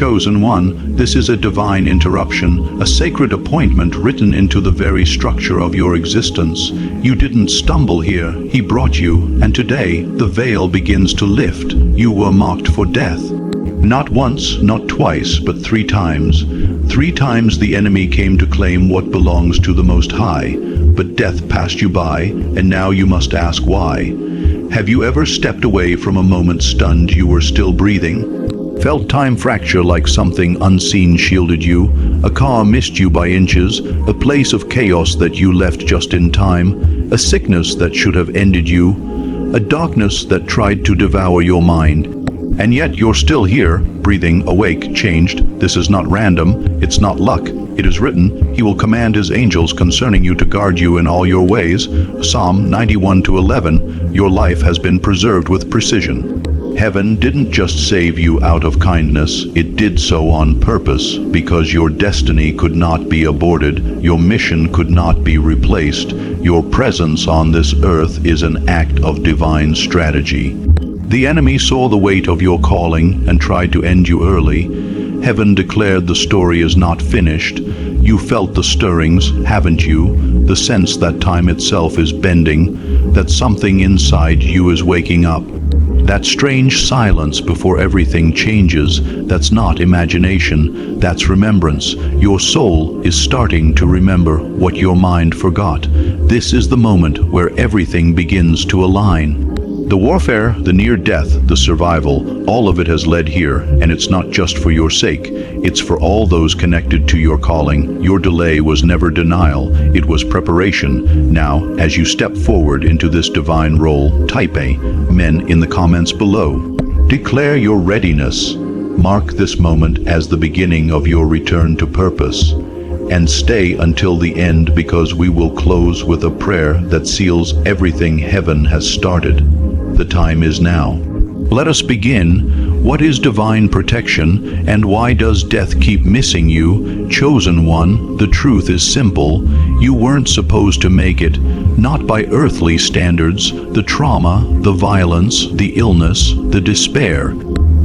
Chosen one, this is a divine interruption, a sacred appointment written into the very structure of your existence. You didn't stumble here, he brought you, and today the veil begins to lift. You were marked for death. Not once, not twice, but 3 times. 3 times the enemy came to claim what belongs to the Most High, but death passed you by, and now you must ask why. Have you ever stepped away from a moment stunned you were still breathing? Felt time fracture like something unseen shielded you? A car missed you by inches, a place of chaos that you left just in time, a sickness that should have ended you, a darkness that tried to devour your mind. And yet you're still here, breathing, awake, changed. This is not random, it's not luck. It is written, he will command his angels concerning you to guard you in all your ways. Psalm 91:11, your life has been preserved with precision. Heaven didn't just save you out of kindness, it did so on purpose, because your destiny could not be aborted, your mission could not be replaced. Your presence on this earth is an act of divine strategy. The enemy saw the weight of your calling and tried to end you early. Heaven declared the story is not finished. You felt the stirrings, haven't you? The sense that time itself is bending, that something inside you is waking up. That strange silence before everything changes, that's not imagination, that's remembrance. Your soul is starting to remember what your mind forgot. This is the moment where everything begins to align. The warfare, the near death, the survival, all of it has led here, and it's not just for your sake. It's for all those connected to your calling. Your delay was never denial, it was preparation. Now, as you step forward into this divine role, type Amen in the comments below. Declare your readiness. Mark this moment as the beginning of your return to purpose. And stay until the end, because we will close with a prayer that seals everything heaven has started. The time is now. Let us begin. What is divine protection, and why does death keep missing you? Chosen one, the truth is simple. You weren't supposed to make it, not by earthly standards, the trauma, the violence, the illness, the despair.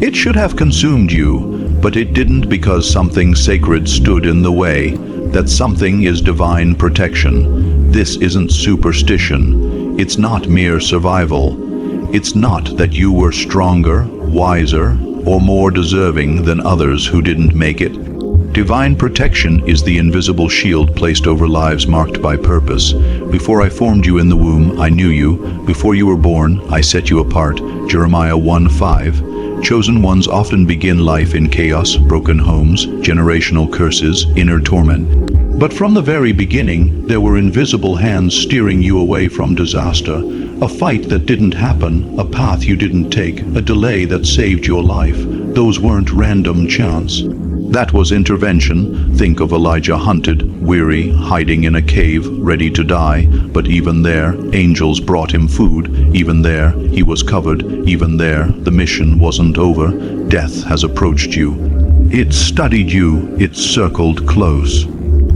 It should have consumed you, but it didn't, because something sacred stood in the way. That something is divine protection. This isn't superstition. It's not mere survival. It's not that you were stronger, wiser, or more deserving than others who didn't make it. Divine protection is the invisible shield placed over lives marked by purpose. Before I formed you in the womb, I knew you. Before you were born, I set you apart. Jeremiah 1:5. Chosen ones often begin life in chaos, broken homes, generational curses, inner torment. But from the very beginning, there were invisible hands steering you away from disaster. A fight that didn't happen, a path you didn't take, a delay that saved your life. Those weren't random chance. That was intervention. Think of Elijah, hunted, weary, hiding in a cave, ready to die. But even there, angels brought him food. Even there, he was covered. Even there, the mission wasn't over. Death has approached you. It studied you. It circled close.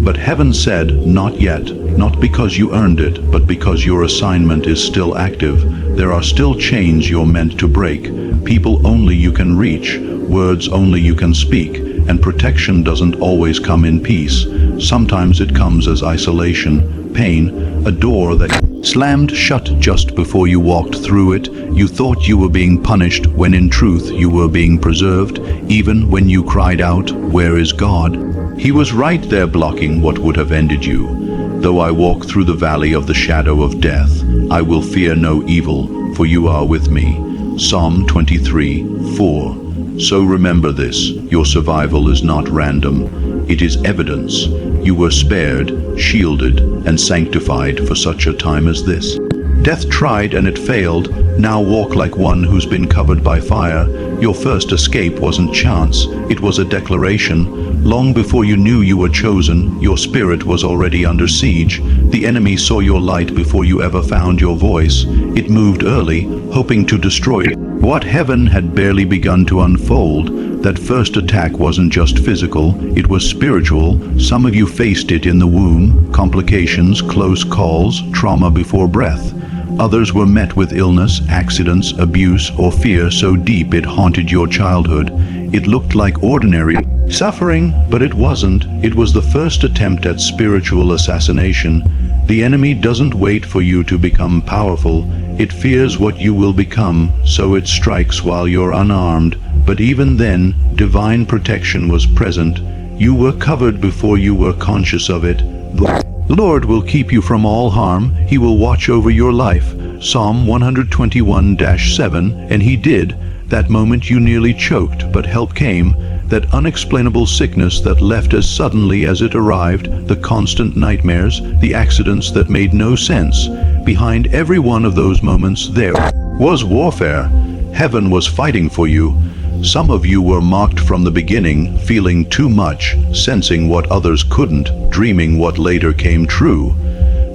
But heaven said, not yet. Not because you earned it, but because your assignment is still active. There are still chains you're meant to break. People only you can reach. Words only you can speak. And protection doesn't always come in peace. Sometimes it comes as isolation, pain, a door that slammed shut just before you walked through it. You thought you were being punished, when in truth you were being preserved. Even when you cried out, "Where is God?" He was right there blocking what would have ended you. Though I walk through the valley of the shadow of death, I will fear no evil, for you are with me. Psalm 23:4. So remember this, your survival is not random. It is evidence. You were spared, shielded, and sanctified for such a time as this. Death tried and it failed. Now walk like one who's been covered by fire. Your first escape wasn't chance, it was a declaration. Long before you knew you were chosen, your spirit was already under siege. The enemy saw your light before you ever found your voice. It moved early, hoping to destroy it. What heaven had barely begun to unfold. That first attack wasn't just physical, it was spiritual. Some of you faced it in the womb, complications, close calls, trauma before breath. Others were met with illness, accidents, abuse, or fear so deep it haunted your childhood. It looked like ordinary suffering, but it wasn't. It was the first attempt at spiritual assassination. The enemy doesn't wait for you to become powerful. It fears what you will become, so it strikes while you're unarmed. But even then, divine protection was present. You were covered before you were conscious of it. The Lord will keep you from all harm. He will watch over your life. Psalm 121-7, and he did. That moment you nearly choked, but help came. That unexplainable sickness that left as suddenly as it arrived, the constant nightmares, the accidents that made no sense. Behind every one of those moments there was warfare. Heaven was fighting for you. Some of you were marked from the beginning, feeling too much, sensing what others couldn't, dreaming what later came true.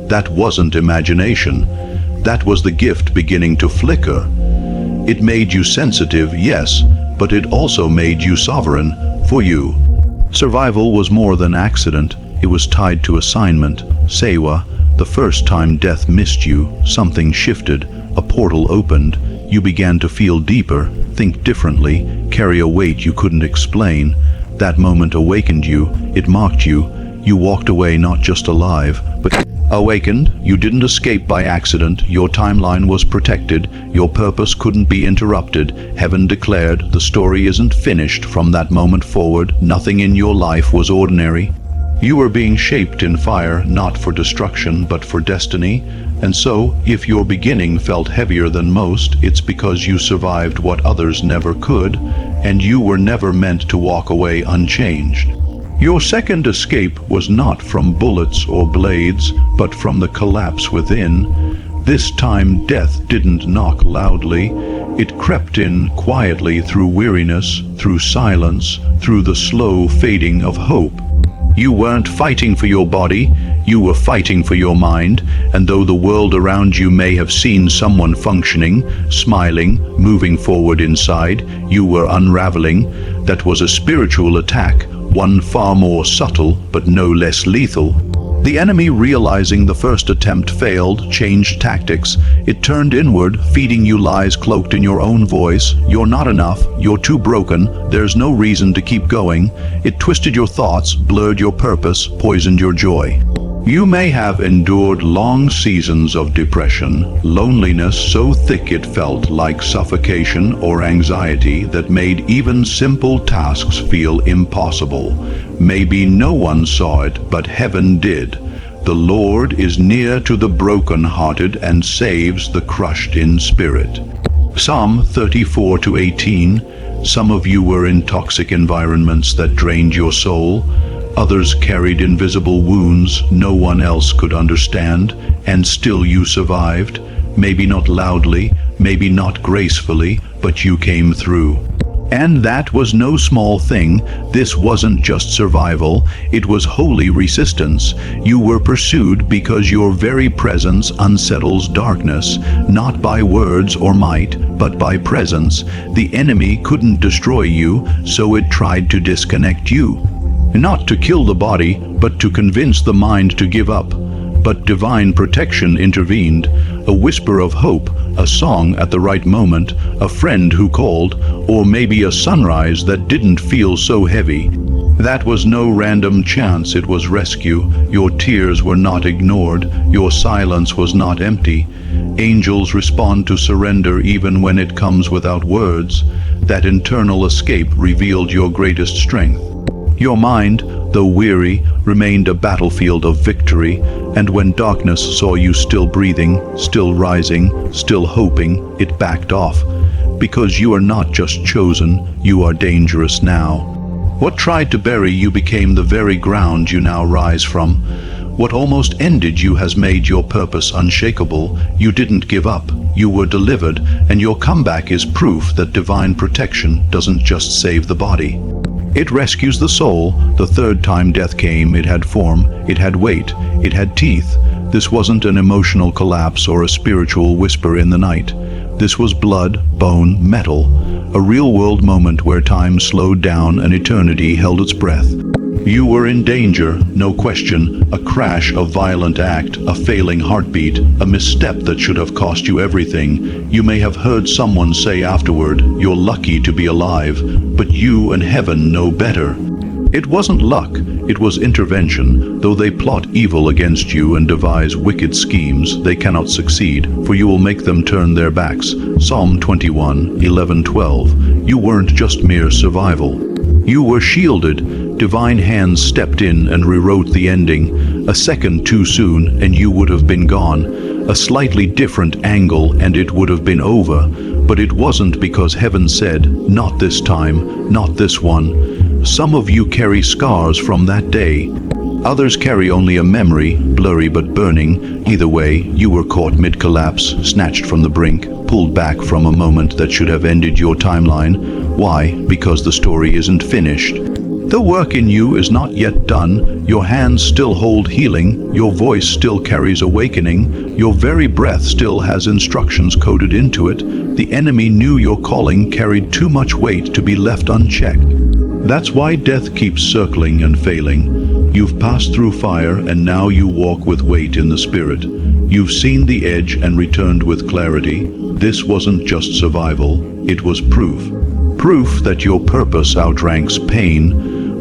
That wasn't imagination. That was the gift beginning to flicker. It made you sensitive, yes, but it also made you sovereign, for you. Survival was more than accident. It was tied to assignment. Sewa, the first time death missed you, something shifted, a portal opened. You began to feel deeper, think differently, carry a weight you couldn't explain. That moment awakened you, it marked you. You walked away not just alive, but awakened. You didn't escape by accident. Your timeline was protected. Your purpose couldn't be interrupted. Heaven declared, the story isn't finished. From that moment forward, nothing in your life was ordinary. You were being shaped in fire, not for destruction, but for destiny. And so, if your beginning felt heavier than most, it's because you survived what others never could, and you were never meant to walk away unchanged. Your second escape was not from bullets or blades, but from the collapse within. This time death didn't knock loudly. It crept in quietly through weariness, through silence, through the slow fading of hope. You weren't fighting for your body, you were fighting for your mind, and though the world around you may have seen someone functioning, smiling, moving forward inside, you were unraveling. That was a spiritual attack, one far more subtle but no less lethal. The enemy, realizing the first attempt failed, changed tactics. It turned inward, feeding you lies cloaked in your own voice. You're not enough, you're too broken, there's no reason to keep going. It twisted your thoughts, blurred your purpose, poisoned your joy. You may have endured long seasons of depression, loneliness so thick it felt like suffocation or anxiety that made even simple tasks feel impossible. Maybe no one saw it, but heaven did. The Lord is near to the broken-hearted and saves the crushed in spirit. Psalm 34-18. Some of you were in toxic environments that drained your soul. Others carried invisible wounds no one else could understand, and still you survived. Maybe not loudly, maybe not gracefully, but you came through. And that was no small thing. This wasn't just survival, it was holy resistance. You were pursued because your very presence unsettles darkness, not by words or might, but by presence. The enemy couldn't destroy you, so it tried to disconnect you. Not to kill the body, but to convince the mind to give up. But divine protection intervened, a whisper of hope, a song at the right moment, a friend who called, or maybe a sunrise that didn't feel so heavy. That was no random chance, it was rescue. Your tears were not ignored, your silence was not empty. Angels respond to surrender even when it comes without words. That internal escape revealed your greatest strength. Your mind, though weary, remained a battlefield of victory, and when darkness saw you still breathing, still rising, still hoping, it backed off. Because you are not just chosen, you are dangerous now. What tried to bury you became the very ground you now rise from. What almost ended you has made your purpose unshakable. You didn't give up, you were delivered, and your comeback is proof that divine protection doesn't just save the body. It rescues the soul. The third time death came, it had form, it had weight, it had teeth. This wasn't an emotional collapse or a spiritual whisper in the night. This was blood, bone, metal, a real-world moment where time slowed down and eternity held its breath. You were in danger, no question, a crash, a violent act, a failing heartbeat, a misstep that should have cost you everything. You may have heard someone say afterward, "You're lucky to be alive," but you and heaven know better. It wasn't luck, it was intervention. Though they plot evil against you and devise wicked schemes, they cannot succeed, for you will make them turn their backs. Psalm 21, 11-12. You weren't just mere survival. You were shielded. Divine hands stepped in and rewrote the ending. A second too soon and you would have been gone. A slightly different angle and it would have been over. But it wasn't, because heaven said, "Not this time, not this one." Some of you carry scars from that day. Others carry only a memory, blurry but burning. Either way, you were caught mid-collapse, snatched from the brink, pulled back from a moment that should have ended your timeline. Why? Because the story isn't finished. The work in you is not yet done. Your hands still hold healing. Your voice still carries awakening. Your very breath still has instructions coded into it. The enemy knew your calling carried too much weight to be left unchecked. That's why death keeps circling and failing. You've passed through fire and now you walk with weight in the spirit. You've seen the edge and returned with clarity. This wasn't just survival, it was proof. Proof that your purpose outranks pain.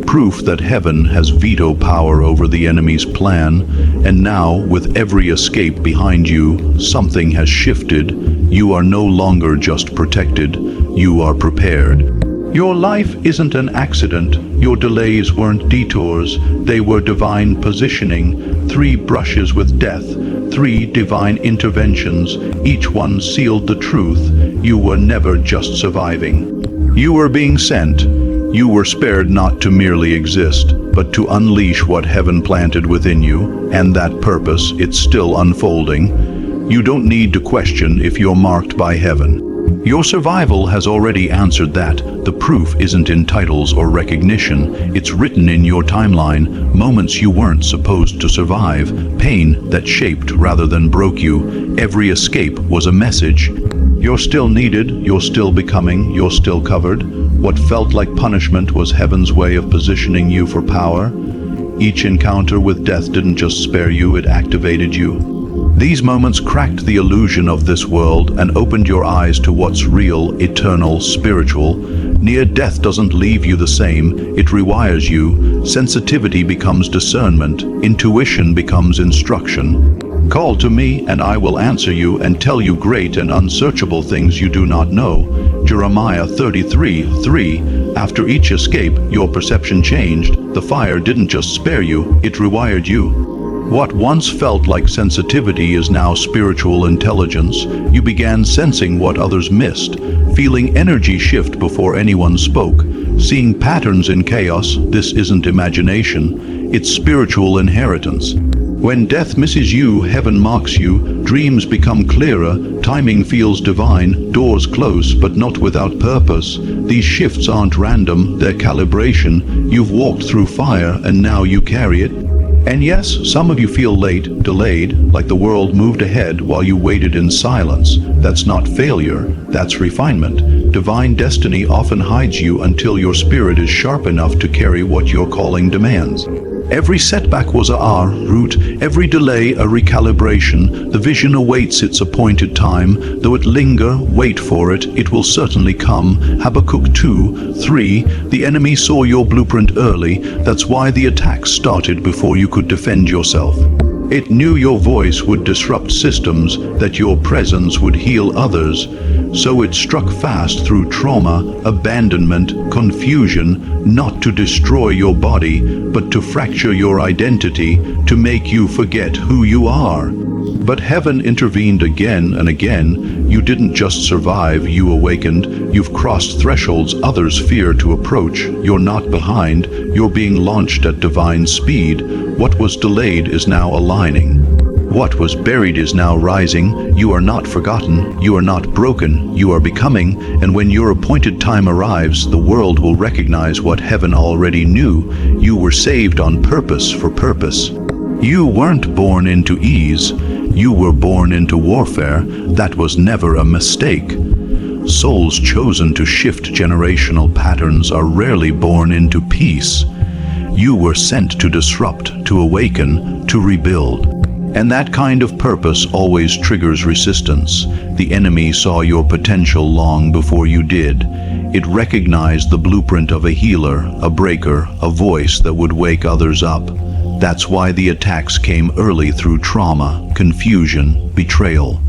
Proof that heaven has veto power over the enemy's plan. And now, with every escape behind you, something has shifted. You are no longer just protected, you are prepared. Your life isn't an accident. Your delays weren't detours. They were divine positioning. 3 brushes with death. 3 divine interventions. Each one sealed the truth. You were never just surviving. You were being sent. You were spared not to merely exist, but to unleash what heaven planted within you. And that purpose, it's still unfolding. You don't need to question if you're marked by heaven. Your survival has already answered that. The proof isn't in titles or recognition. It's written in your timeline. Moments you weren't supposed to survive. Pain that shaped rather than broke you. Every escape was a message. You're still needed. You're still becoming. You're still covered. What felt like punishment was heaven's way of positioning you for power. Each encounter with death didn't just spare you, it activated you. These moments cracked the illusion of this world and opened your eyes to what's real, eternal, spiritual. Near death doesn't leave you the same, it rewires you. Sensitivity becomes discernment, intuition becomes instruction. Call to me and I will answer you and tell you great and unsearchable things you do not know. Jeremiah 33:3. After each escape, your perception changed. The fire didn't just spare you, it rewired you. What once felt like sensitivity is now spiritual intelligence. You began sensing what others missed, feeling energy shift before anyone spoke, seeing patterns in chaos. This isn't imagination, it's spiritual inheritance. When death misses you, heaven marks you, dreams become clearer, timing feels divine, doors close but not without purpose. These shifts aren't random, they're calibration. You've walked through fire and now you carry it. And yes, some of you feel late, delayed, like the world moved ahead while you waited in silence. That's not failure, that's refinement. Divine destiny often hides you until your spirit is sharp enough to carry what your calling demands. Every setback was a route, every delay a recalibration. The vision awaits its appointed time. Though it linger, wait for it, it will certainly come. Habakkuk 2:3. The enemy saw your blueprint early. That's why the attack started before you could defend yourself. It knew your voice would disrupt systems, that your presence would heal others. So it struck fast through trauma, abandonment, confusion, not to destroy your body, but to fracture your identity, to make you forget who you are. But heaven intervened again and again. You didn't just survive, you awakened. You've crossed thresholds others fear to approach. You're not behind, you're being launched at divine speed. What was delayed is now aligning. What was buried is now rising. You are not forgotten, you are not broken, you are becoming, and when your appointed time arrives, the world will recognize what heaven already knew. You were saved on purpose for purpose. You weren't born into ease, you were born into warfare. That was never a mistake. Souls chosen to shift generational patterns are rarely born into peace. You were sent to disrupt, to awaken, to rebuild. And that kind of purpose always triggers resistance. The enemy saw your potential long before you did. It recognized the blueprint of a healer, a breaker, a voice that would wake others up. That's why the attacks came early through trauma, confusion, betrayal.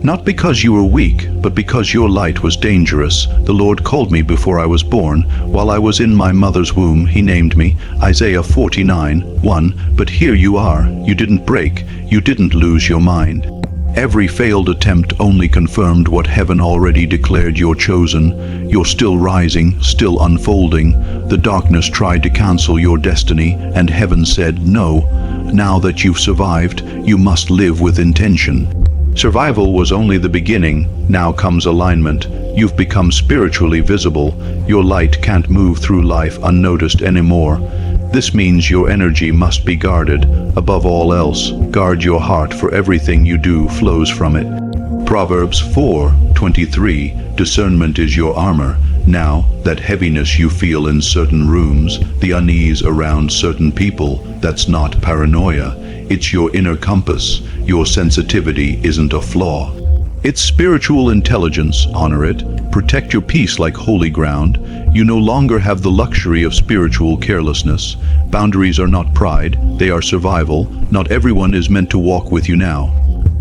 Not because you were weak, but because your light was dangerous. The Lord called me before I was born. While I was in my mother's womb, He named me. Isaiah 49:1. But here you are. You didn't break. You didn't lose your mind. Every failed attempt only confirmed what heaven already declared. You're chosen. You're still rising, still unfolding. The darkness tried to cancel your destiny, and heaven said, no. Now that you've survived, you must live with intention. Survival was only the beginning. Now comes alignment. You've become spiritually visible. Your light can't move through life unnoticed anymore. This means your energy must be guarded. Above all else, guard your heart, for everything you do flows from it. Proverbs 4:23. Discernment is your armor. Now, that heaviness you feel in certain rooms, the unease around certain people, that's not paranoia. It's your inner compass. Your sensitivity isn't a flaw. It's spiritual intelligence. Honor it. Protect your peace like holy ground. You no longer have the luxury of spiritual carelessness. Boundaries are not pride, they are survival. Not everyone is meant to walk with you now.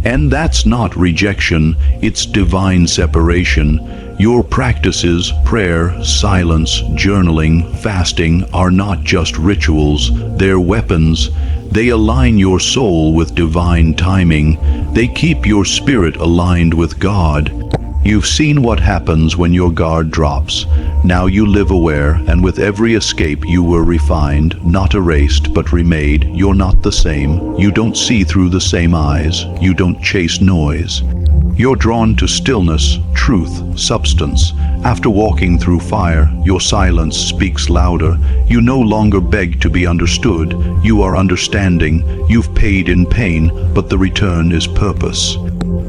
And that's not rejection, it's divine separation. Your practices, prayer, silence, journaling, fasting, are not just rituals, they're weapons. They align your soul with divine timing. They keep your spirit aligned with God. You've seen what happens when your guard drops. Now you live aware, and with every escape you were refined, not erased, but remade. You're not the same. You don't see through the same eyes. You don't chase noise. You're drawn to stillness, truth, substance. After walking through fire, your silence speaks louder. You no longer beg to be understood. You are understanding. You've paid in pain, but the return is purpose.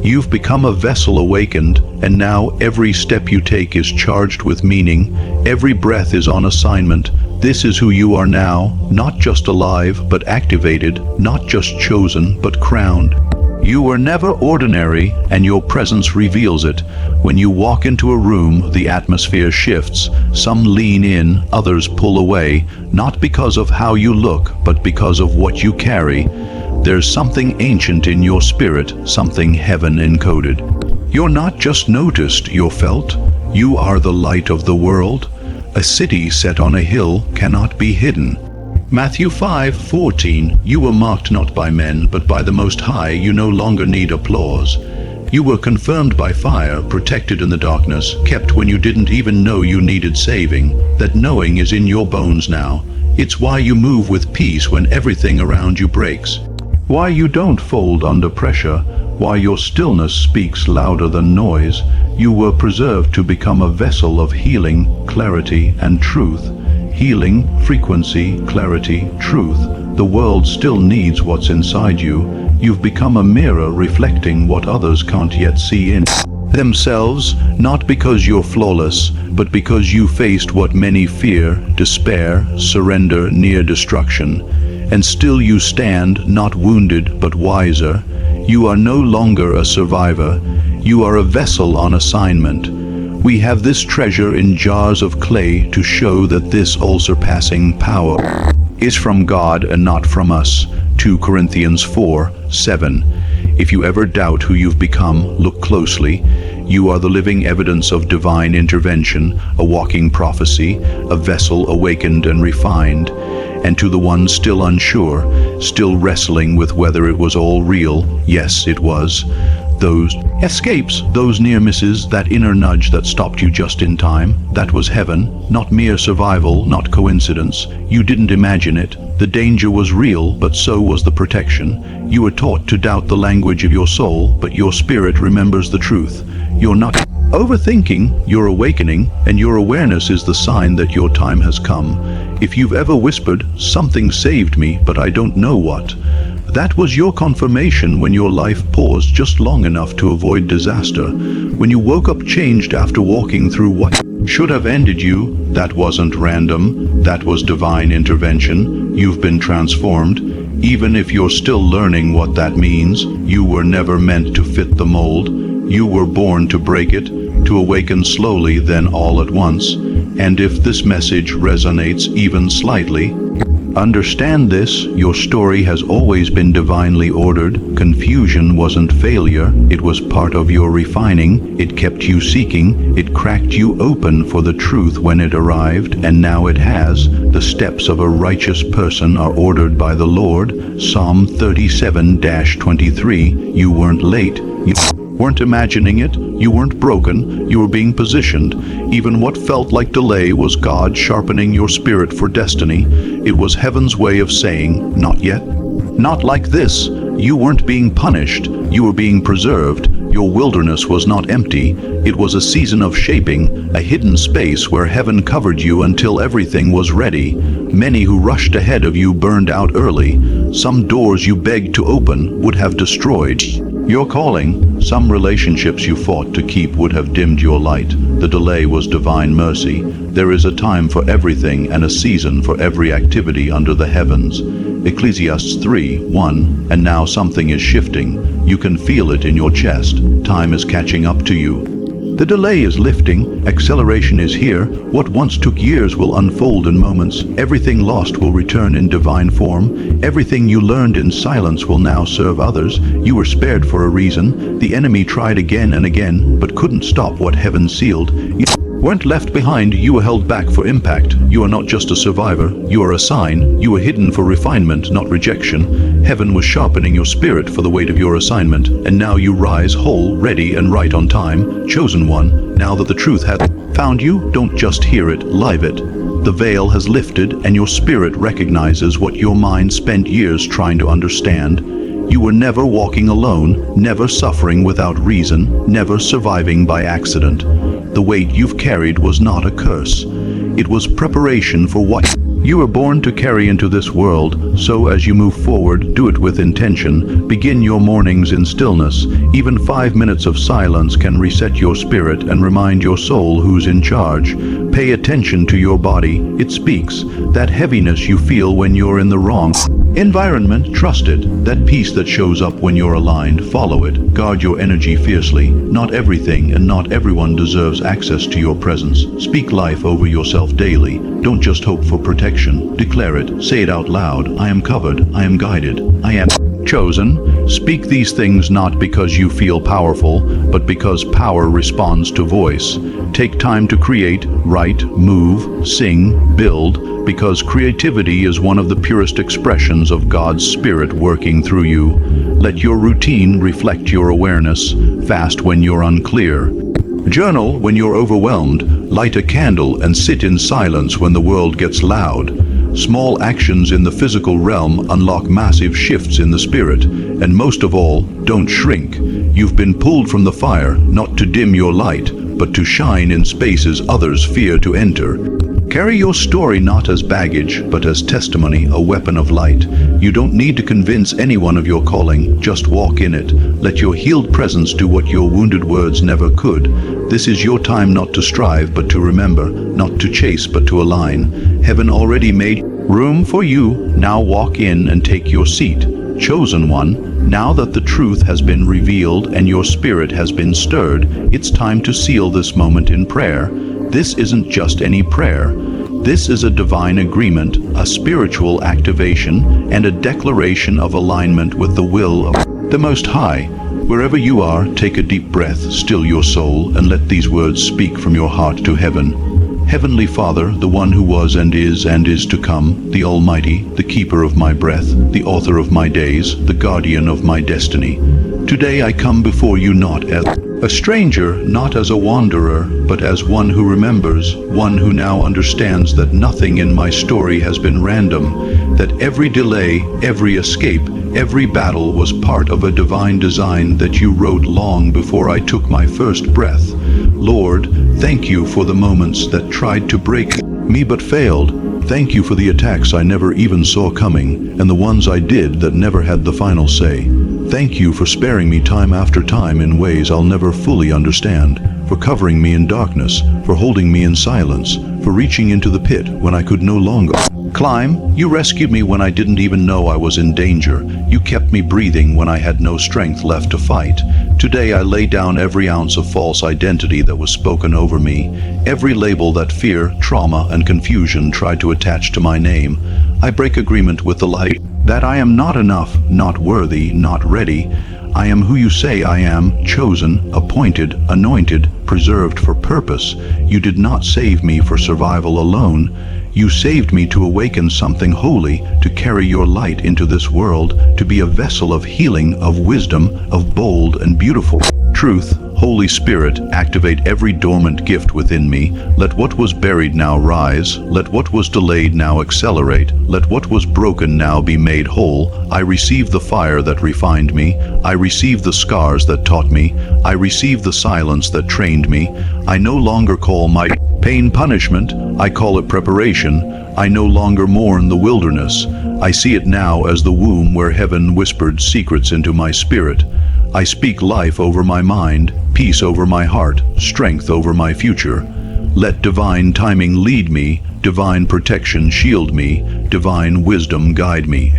You've become a vessel awakened, and now every step you take is charged with meaning. Every breath is on assignment. This is who you are now, not just alive, but activated, not just chosen, but crowned. You were never ordinary, and your presence reveals it. When you walk into a room, the atmosphere shifts. Some lean in, others pull away, not because of how you look, but because of what you carry. There's something ancient in your spirit, something heaven encoded. You're not just noticed, you're felt. You are the light of the world. A city set on a hill cannot be hidden. Matthew 5:14. You were marked not by men, but by the Most High. You no longer need applause. You were confirmed by fire, protected in the darkness, kept when you didn't even know you needed saving. That knowing is in your bones now. It's why you move with peace when everything around you breaks. Why you don't fold under pressure. Why your stillness speaks louder than noise. You were preserved to become a vessel of healing, clarity, and truth. Healing, frequency, clarity, truth. The world still needs what's inside you. You've become a mirror reflecting what others can't yet see in themselves, not because you're flawless, but because you faced what many fear, despair, surrender, near destruction. And still you stand, not wounded, but wiser. You are no longer a survivor. You are a vessel on assignment. We have this treasure in jars of clay to show that this all-surpassing power is from God and not from us. 2 Corinthians 4:7. If you ever doubt who you've become, look closely. You are the living evidence of divine intervention, a walking prophecy, a vessel awakened and refined. And to the ones still unsure, still wrestling with whether it was all real, yes, it was. Those escapes, those near misses, that inner nudge that stopped you just in time, that was heaven, not mere survival, not coincidence. You didn't imagine it. The danger was real, but so was the protection. You were taught to doubt the language of your soul, but your spirit remembers the truth. You're not overthinking, you're awakening, and your awareness is the sign that your time has come. If you've ever whispered, "Something saved me, but I don't know what," That was your confirmation when your life paused just long enough to avoid disaster. When you woke up changed after walking through what should have ended you, that wasn't random, that was divine intervention. You've been transformed. Even if you're still learning what that means, you were never meant to fit the mold. You were born to break it, to awaken slowly, then all at once. And if this message resonates even slightly, understand this: your story has always been divinely ordered. Confusion wasn't failure, it was part of your refining. It kept you seeking, it cracked you open for the truth when it arrived, and now it has. The steps of a righteous person are ordered by the Lord. Psalm 37-23. You weren't late, you weren't imagining it, you weren't broken, you were being positioned. Even what felt like delay was God sharpening your spirit for destiny. It was heaven's way of saying, not yet, not like this. You weren't being punished, you were being preserved. Your wilderness was not empty, it was a season of shaping, a hidden space where heaven covered you until everything was ready. Many who rushed ahead of you burned out early. Some doors you begged to open would have destroyed your calling. Some relationships you fought to keep would have dimmed your light. The delay was divine mercy. There is a time for everything and a season for every activity under the heavens. Ecclesiastes 3:1. And now something is shifting. You can feel it in your chest. Time is catching up to you. The delay is lifting, acceleration is here. What once took years will unfold in moments. Everything lost will return in divine form. Everything you learned in silence will now serve others. You were spared for a reason. The enemy tried again and again, but couldn't stop what heaven sealed. You weren't left behind, you were held back for impact. You are not just a survivor, you are a sign. You were hidden for refinement, not rejection. Heaven was sharpening your spirit for the weight of your assignment, and now you rise whole, ready and right on time. Chosen one, now that the truth has found you, don't just hear it, live it. The veil has lifted and your spirit recognizes what your mind spent years trying to understand. You were never walking alone, never suffering without reason, never surviving by accident. The weight you've carried was not a curse. It was preparation for what you were born to carry into this world. So as you move forward, do it with intention. Begin your mornings in stillness. Even 5 minutes of silence can reset your spirit and remind your soul who's in charge. Pay attention to your body. It speaks. That heaviness you feel when you're in the wrong environment, trust it. That peace that shows up when you're aligned, follow it. Guard your energy fiercely. Not everything and not everyone deserves access to your presence. Speak life over yourself daily. Don't just hope for protection. Declare it. Say it out loud. I am covered. I am guided. I am chosen. Speak these things not because you feel powerful, but because power responds to voice. Take time to create, write, move, sing, build, because creativity is one of the purest expressions of God's Spirit working through you. Let your routine reflect your awareness. Fast when you're unclear. Journal when you're overwhelmed. Light a candle and sit in silence when the world gets loud. Small actions in the physical realm unlock massive shifts in the spirit. And most of all, don't shrink. You've been pulled from the fire, not to dim your light, but to shine in spaces others fear to enter. Carry your story not as baggage, but as testimony, a weapon of light. You don't need to convince anyone of your calling, just walk in it. Let your healed presence do what your wounded words never could. This is your time not to strive, but to remember, not to chase, but to align. Heaven already made room for you. Now walk in and take your seat. Chosen one, now that the truth has been revealed and your spirit has been stirred, it's time to seal this moment in prayer. This isn't just any prayer. This is a divine agreement, a spiritual activation, and a declaration of alignment with the will of the Most High. Wherever you are, take a deep breath, still your soul, and let these words speak from your heart to heaven. Heavenly Father, the one who was and is to come, the Almighty, the keeper of my breath, the author of my days, the guardian of my destiny. Today I come before you not as a stranger, not as a wanderer, but as one who remembers, one who now understands that nothing in my story has been random, that every delay, every escape, every battle was part of a divine design that you wrote long before I took my first breath. Lord, thank you for the moments that tried to break me but failed, Thank you for the attacks I never even saw coming, and the ones I did that never had the final say. Thank you for sparing me time after time in ways I'll never fully understand, for covering me in darkness, for holding me in silence, for reaching into the pit when I could no longer climb. You rescued me when I didn't even know I was in danger. You kept me breathing when I had no strength left to fight. Today I lay down every ounce of false identity that was spoken over me, every label that fear, trauma, and confusion tried to attach to my name. I break agreement with the light that I am not enough, not worthy, not ready. I am who you say I am, chosen, appointed, anointed, preserved for purpose. You did not save me for survival alone. You saved me to awaken something holy, to carry your light into this world, to be a vessel of healing, of wisdom, of bold and beautiful truth. Holy Spirit, activate every dormant gift within me. Let what was buried now rise. Let what was delayed now accelerate. Let what was broken now be made whole. I receive the fire that refined me. I receive the scars that taught me. I receive the silence that trained me. I no longer call my pain punishment. I call it preparation. I no longer mourn the wilderness. I see it now as the womb where heaven whispered secrets into my spirit. I speak life over my mind, peace over my heart, strength over my future. Let divine timing lead me, divine protection shield me, divine wisdom guide me.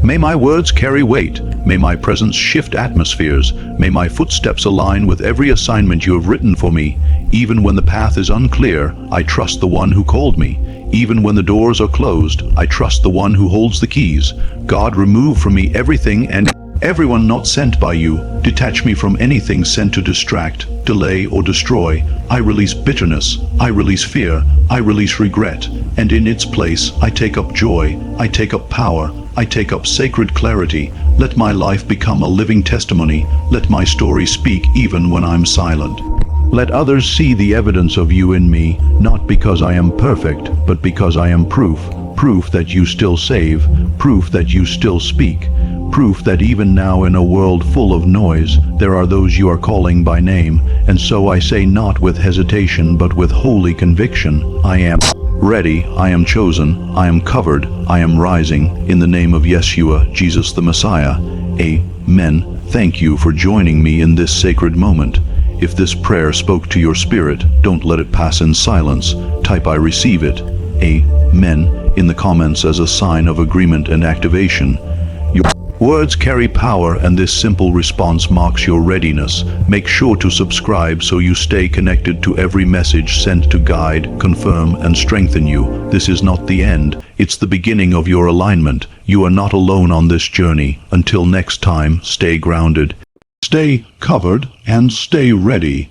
May my words carry weight. May my presence shift atmospheres. May my footsteps align with every assignment you have written for me. Even when the path is unclear, I trust the one who called me. Even when the doors are closed, I trust the one who holds the keys. God, remove from me everything and everyone not sent by you. Detach me from anything sent to distract, delay, or destroy. I release bitterness. I release fear. I release regret. And in its place, I take up joy. I take up power. I take up sacred clarity. Let my life become a living testimony. Let my story speak even when I'm silent. Let others see the evidence of you in me, not because I am perfect, but because I am proof. Proof that you still save. Proof that you still speak. Proof that even now in a world full of noise, there are those you are calling by name. And so I say, not with hesitation, but with holy conviction, I am ready, I am chosen, I am covered, I am rising, in the name of Yeshua, Jesus the Messiah. Amen. Thank you for joining me in this sacred moment. If this prayer spoke to your spirit, don't let it pass in silence. Type I receive it, Amen, in the comments as a sign of agreement and activation. Your words carry power, and this simple response marks your readiness. Make sure to subscribe so you stay connected to every message sent to guide, confirm, and strengthen you. This is not the end. It's the beginning of your alignment. You are not alone on this journey. Until next time, stay grounded, stay covered, and stay ready.